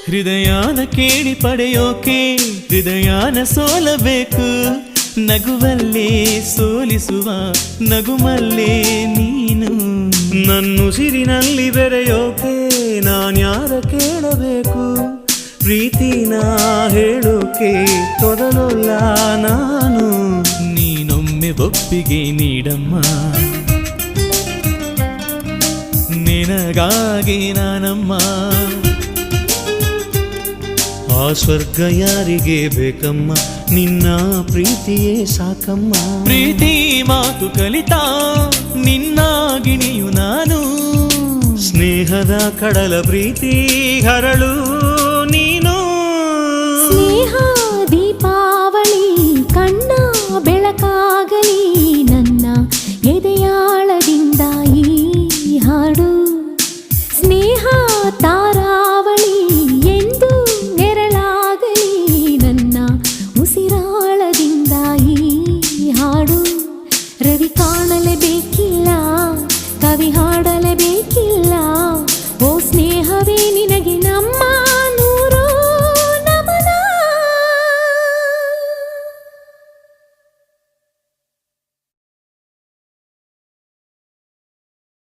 ಹೃದಯನ ಕೇಳಿ ಪಡೆಯೋಕೆ ಹೃದಯನ ಸೋಲಬೇಕು. ನಗುವಲ್ಲೇ ಸೋಲಿಸುವ ನಗುಮಲ್ಲೇ ನೀನು. ನನ್ನುಸಿರಿನಲ್ಲಿ ಬೆರೆಯೋಕೆ ನಾನ್ಯಾರ ಕೇಳಬೇಕು. ಪ್ರೀತಿನ ಹೇಳೋಕೆ ತೊದಲಲ್ಲ ನಾನು. ನೀನೊಮ್ಮೆ ಒಪ್ಪಿಗೆ ನೀಡಮ್ಮ, ನಿನಗಾಗಿ ನಾನಮ್ಮ. ಆ ಸ್ವರ್ಗ ಯಾರಿಗೆ ಬೇಕಮ್ಮ, ನಿನ್ನ ಪ್ರೀತಿಯೇ ಸಾಕಮ್ಮ. ಪ್ರೀತಿ ಮಾತು ಕಲಿತಾ ನಿನ್ನ ಗಿಣಿಯು ನಾನು. ಸ್ನೇಹದ ಕಡಲ ಪ್ರೀತಿ ಹರಳು ನೀನು. ಸ್ನೇಹ ದೀಪಾವಳಿ ಕಣ್ಣ ಬೆಳಕಾಗಲಿ ನನ್ನ ಎದೆಯಾಳದಿಂದ ಈ ಹಾಡು. ಸ್ನೇಹ ತಾರಾವಳಿ ಎಂದು ನೆರಳಾಗಲಿ ನನ್ನ ಉಸಿರಾಳದಿಂದ ಈ ಹಾಡು. ರವಿ ಕಾಣಲೇಬೇಕಿಲ್ಲ, ಕವಿ ಹಾಡಲೇಬೇಕಿಲ್ಲ, ಓ ಸ್ನೇಹವೇ ನಿನಗೆ ನಮ್ಮ